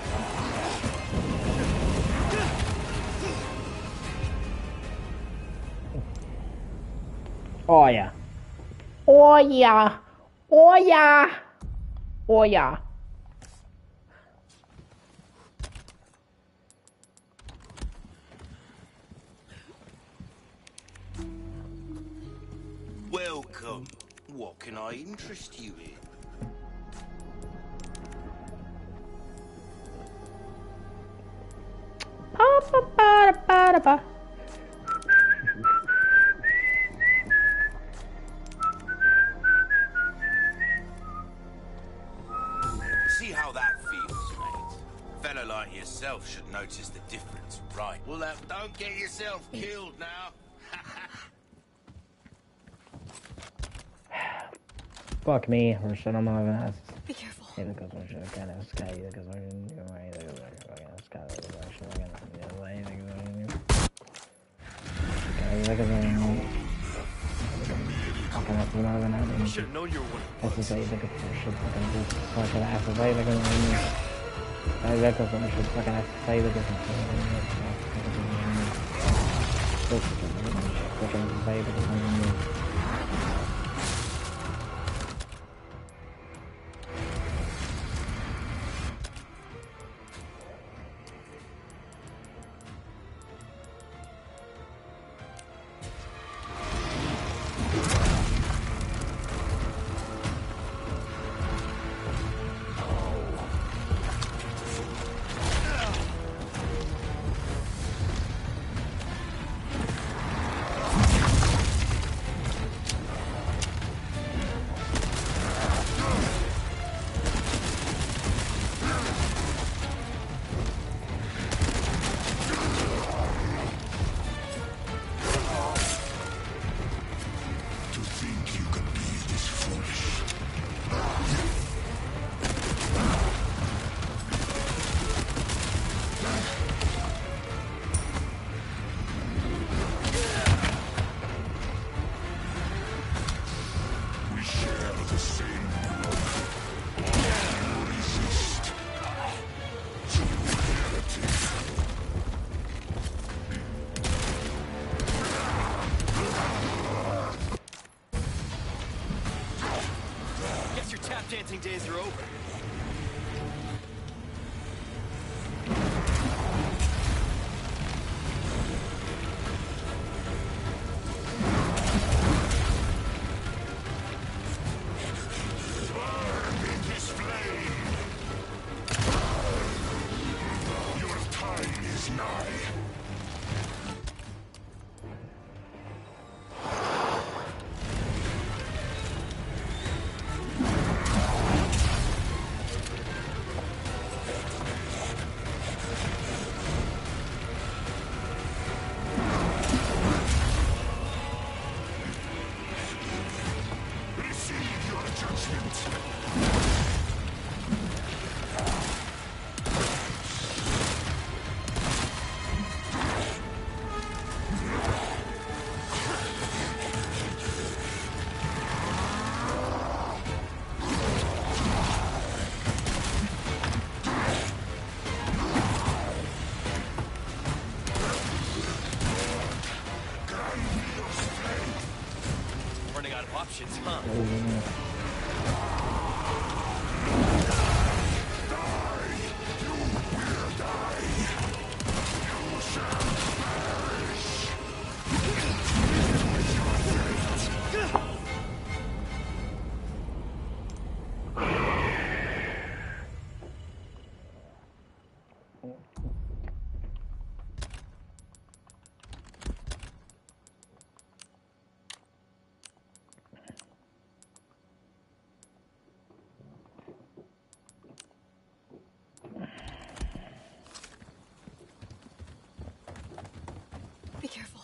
Speaker 1: Oh yeah. Oh yeah. Oh yeah. Oh yeah.
Speaker 7: Welcome. What can I interest you in?
Speaker 1: Ba-ba-ba-da-ba-da-ba.
Speaker 7: See how that feels, mate. A fella like yourself should notice the difference, right? Well, don't get yourself killed now.
Speaker 1: Fuck me, or shit, I'm not gonna ask.
Speaker 4: Be careful.
Speaker 1: Hey, look at what shit, kind of sky, look at what you're right, look at what you're sky, look at what shit, look at what you're right, look at what you're look at what you're fucking ass, not gonna happen.
Speaker 3: I should have known you were one of
Speaker 1: That's just like, look at what shit, fucking good, fucking ass, right, look at what you're look at what shit, fucking ass, say, look at what you're fucking say, look at what you're
Speaker 3: dancing days are over. options, huh?
Speaker 4: Be careful.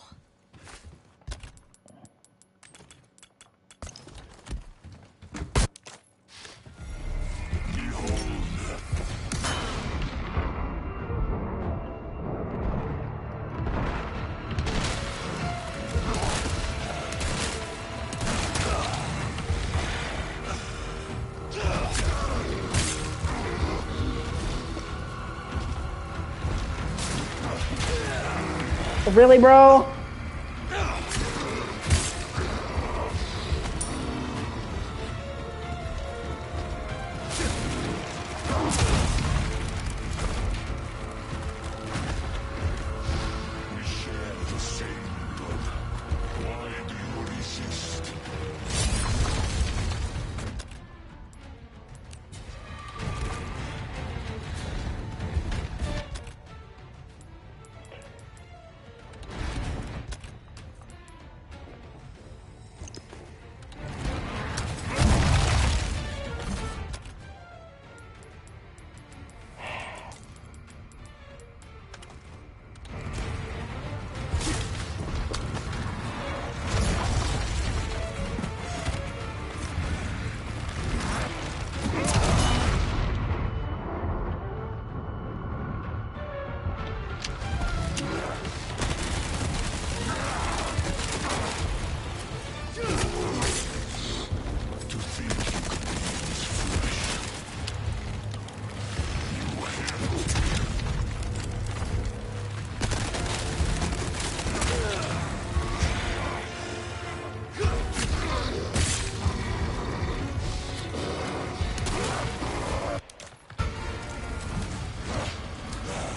Speaker 1: Really, bro?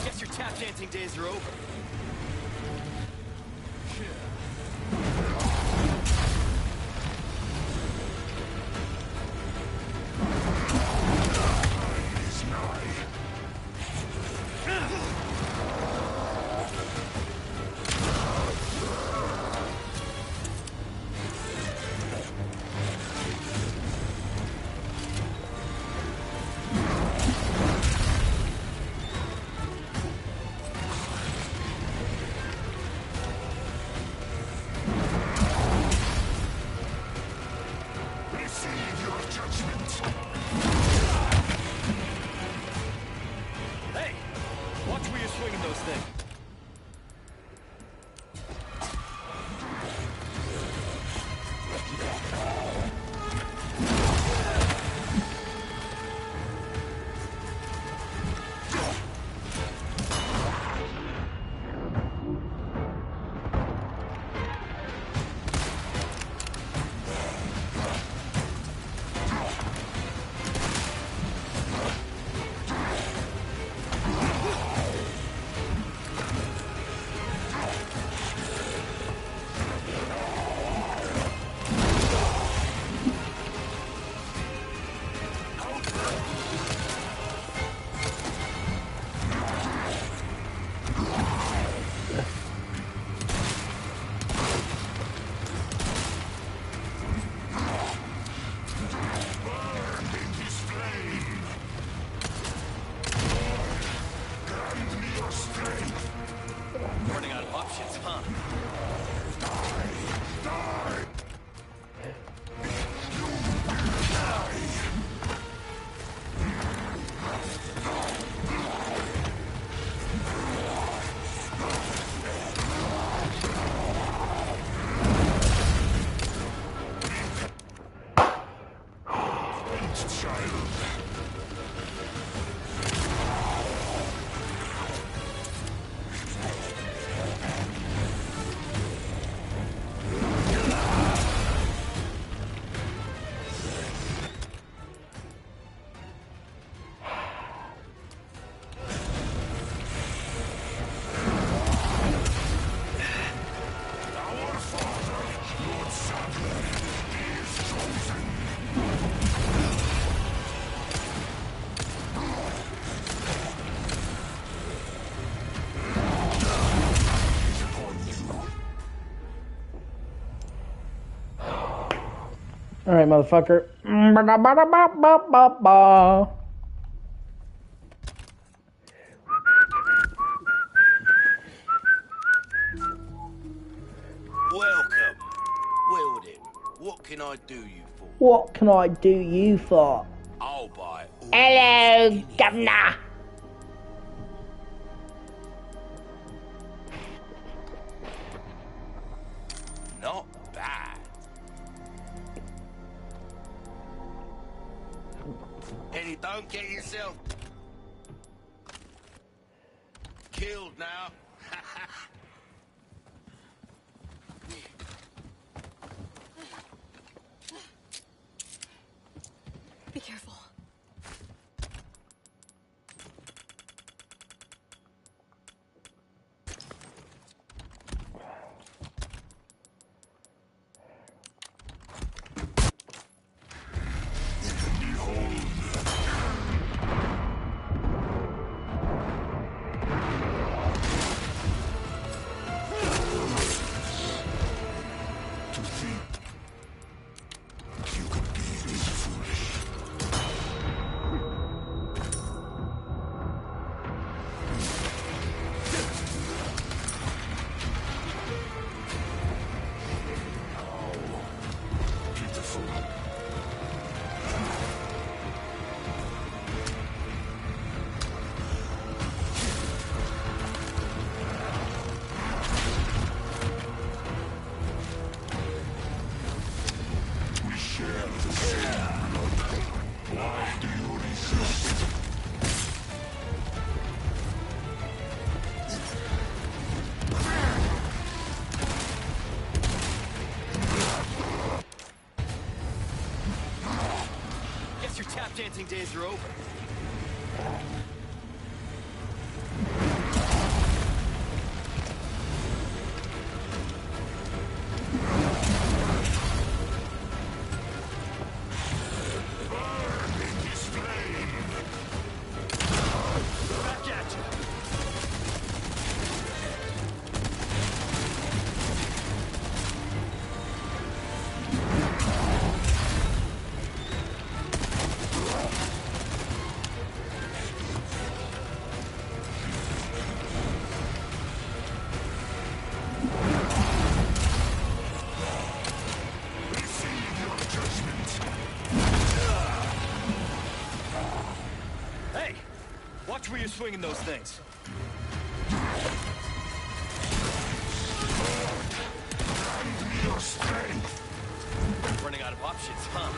Speaker 3: Guess your tap dancing days are over.
Speaker 1: All right, motherfucker. Ba-da-ba-da-ba-ba-ba-ba.
Speaker 7: Welcome. Well then, what can I do you for?
Speaker 1: What can I do you for?
Speaker 7: I'll buy almost
Speaker 1: Hello,
Speaker 7: anything.
Speaker 1: governor.
Speaker 7: Not bad. Eddie, don't get yourself killed now.
Speaker 4: Be careful.
Speaker 3: Guess your tap dancing days are over. Back at you. Hey, watch where you're swinging those things.
Speaker 8: Your strength.
Speaker 3: Running out of options, huh?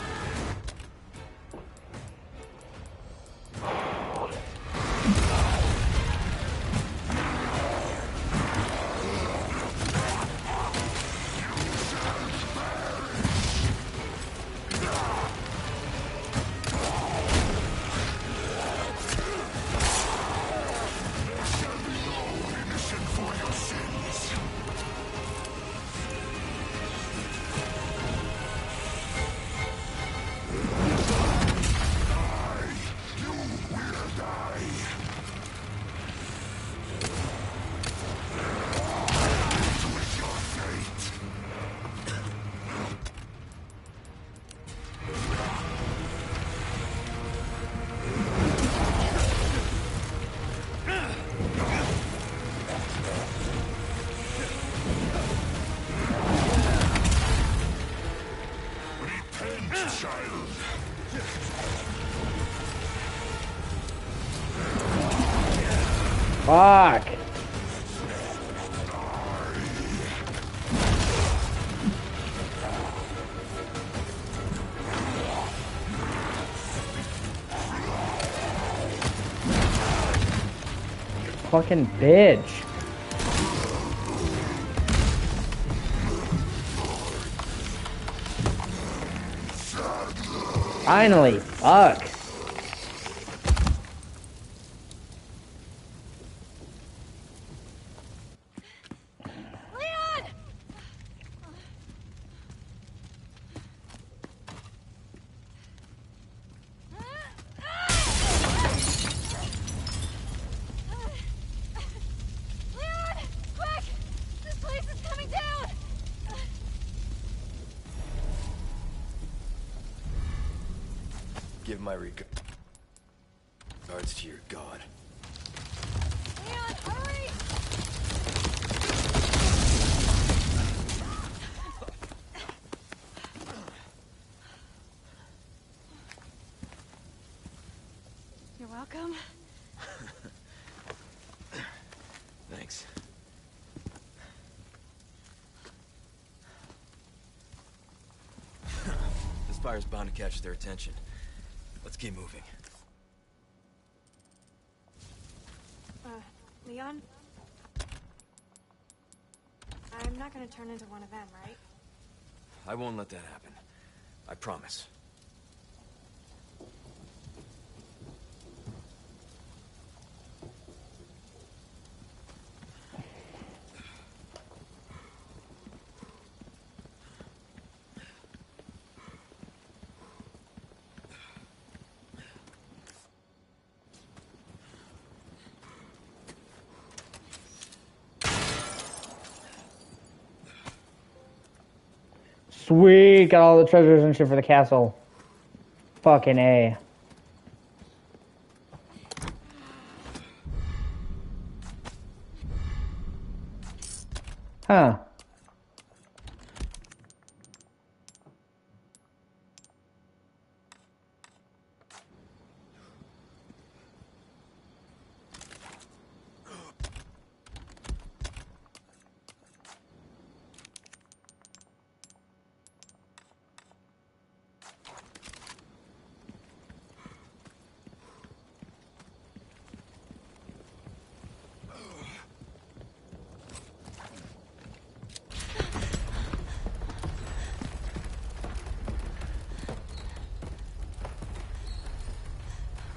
Speaker 1: Fuck. Fucking bitch. Finally, fuck.
Speaker 3: give my regards to your god.
Speaker 4: Leon, hurry! You're welcome.
Speaker 3: Thanks. This fire's bound to catch their attention. Let's keep moving.
Speaker 4: Leon? I'm not gonna turn into one of them, right?
Speaker 3: I won't let that happen. I promise.
Speaker 1: Sweet, got all the treasures and shit for the castle. Fucking A. Huh.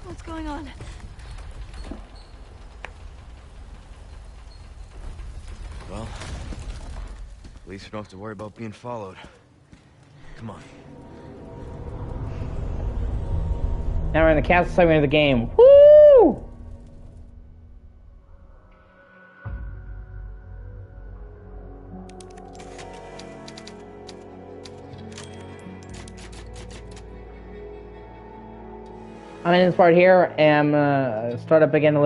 Speaker 4: What's going on?
Speaker 3: Well, at least we don't have to worry about being followed. Come on.
Speaker 1: Now we're in the castle segment of the game. Woo! I'm in this part here, and I'm gonna start up again a little